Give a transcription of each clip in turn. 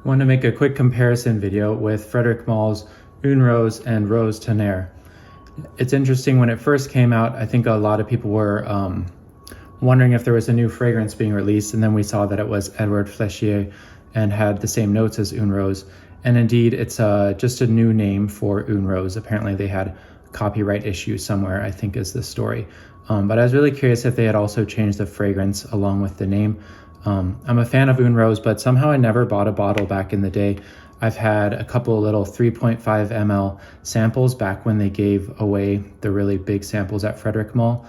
Want to make a quick comparison video with Frederic Malle's Une Rose and Rose Tonnerre. It's interesting, when it first came out, I think a lot of people were wondering if there was a new fragrance being released, and then we saw that it was Edward Flechier and had the same notes as Une Rose. And indeed, it's just a new name for Une Rose. Apparently they had copyright issues somewhere, I think is the story. But I was really curious if they had also changed the fragrance along with the name. I'm a fan of Une Rose, but somehow I never bought a bottle back in the day. I've had a couple little 3.5 ml samples back when they gave away the really big samples at Frederic Malle.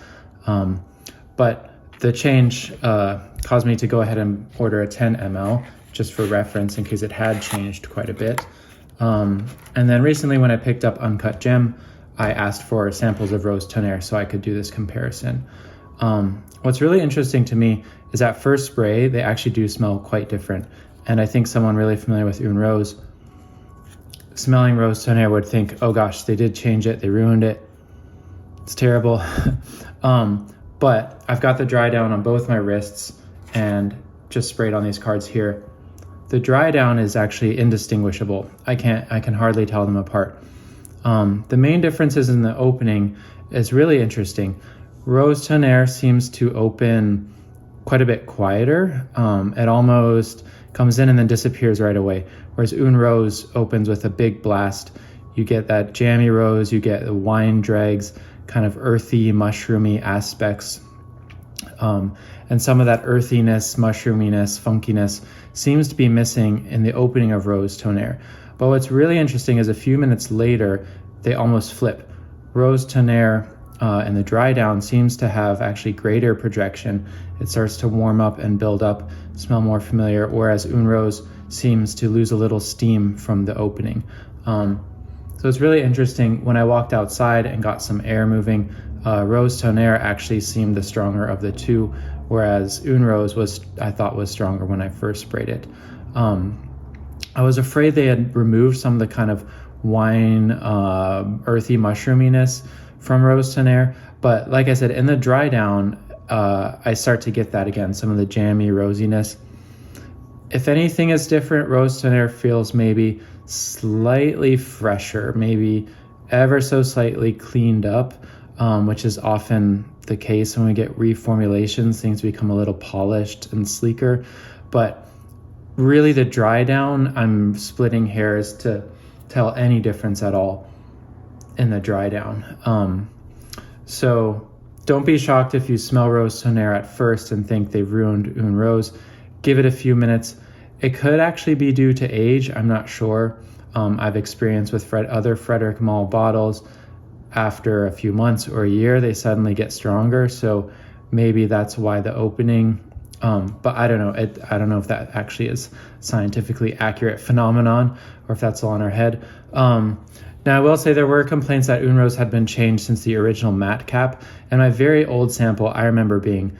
But the change caused me to go ahead and order a 10 ml just for reference in case it had changed quite a bit. And then recently when I picked up Uncut Gem, I asked for samples of Rose Tonnerre so I could do this comparison. What's really interesting to me is at first spray, they actually do smell quite different. And I think someone really familiar with Une Rose, smelling Rose Tonnerre would think, oh gosh, they did change it, they ruined it, it's terrible. But I've got the dry down on both my wrists and just sprayed on these cards here. The dry down is actually indistinguishable. I can hardly tell them apart. The main differences in the opening is really interesting. Rose Tonnerre seems to open quite a bit quieter. It almost comes in and then disappears right away. Whereas Une Rose opens with a big blast. You get that jammy rose, you get the wine dregs, kind of earthy, mushroomy aspects. And some of that earthiness, mushroomyness, funkiness seems to be missing in the opening of Rose Tonnerre. But what's really interesting is a few minutes later, they almost flip. Rose Tonnerre and the dry down seems to have actually greater projection. It starts to warm up and build up, smell more familiar, whereas Une Rose seems to lose a little steam from the opening. So it's really interesting. When I walked outside and got some air moving, Rose Tonnerre actually seemed the stronger of the two, whereas Une Rose I thought was stronger when I first sprayed it. I was afraid they had removed some of the kind of wine, earthy mushroominess from Rose Tonnerre, but like I said, in the dry down, I start to get that again, some of the jammy rosiness. If anything is different, Rose Tonnerre feels maybe slightly fresher, maybe ever so slightly cleaned up, which is often the case when we get reformulations. Things become a little polished and sleeker, but really the dry down, I'm splitting hairs to tell any difference at all in the dry down. So don't be shocked if you smell Rose Tonnerre at first and think they've ruined Une Rose. Give it a few minutes. It could actually be due to age, I'm not sure. I've experienced with other Frederic Malle bottles, after a few months or a year, they suddenly get stronger. So maybe that's why the opening, but I don't know. I don't know if that actually is scientifically accurate phenomenon or if that's all in our head. Now I will say there were complaints that Une Rose had been changed since the original matte cap, and my very old sample I remember being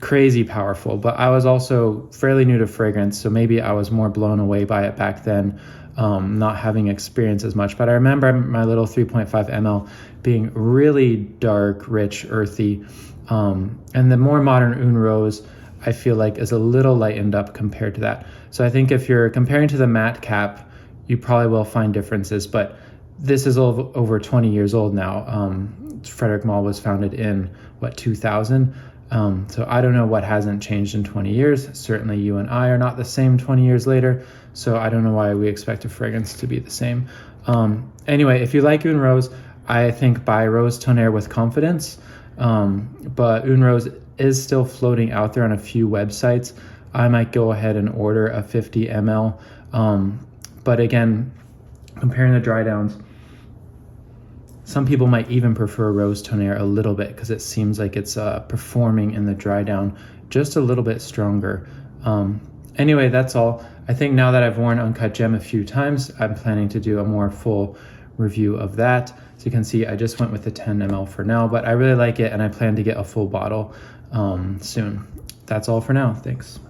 crazy powerful, but I was also fairly new to fragrance, so maybe I was more blown away by it back then, not having experienced as much. But I remember my little 3.5 ml being really dark, rich, earthy, and the more modern Une Rose I feel like is a little lightened up compared to that. So I think if you're comparing to the matte cap, you probably will find differences, but this is over 20 years old now. Frederic Malle was founded in, 2000? So I don't know what hasn't changed in 20 years. Certainly you and I are not the same 20 years later, so I don't know why we expect a fragrance to be the same. Anyway, if you like Une Rose, I think buy Rose Tonnerre with confidence, but Une Rose is still floating out there on a few websites. I might go ahead and order a 50 ml, but again, comparing the dry downs, some people might even prefer Rose Tonnerre a little bit because it seems like it's performing in the dry down just a little bit stronger. Anyway, that's all. I think now that I've worn Uncut Gem a few times, I'm planning to do a more full review of that. So you can see I just went with the 10 ml for now, but I really like it and I plan to get a full bottle soon. That's all for now. Thanks.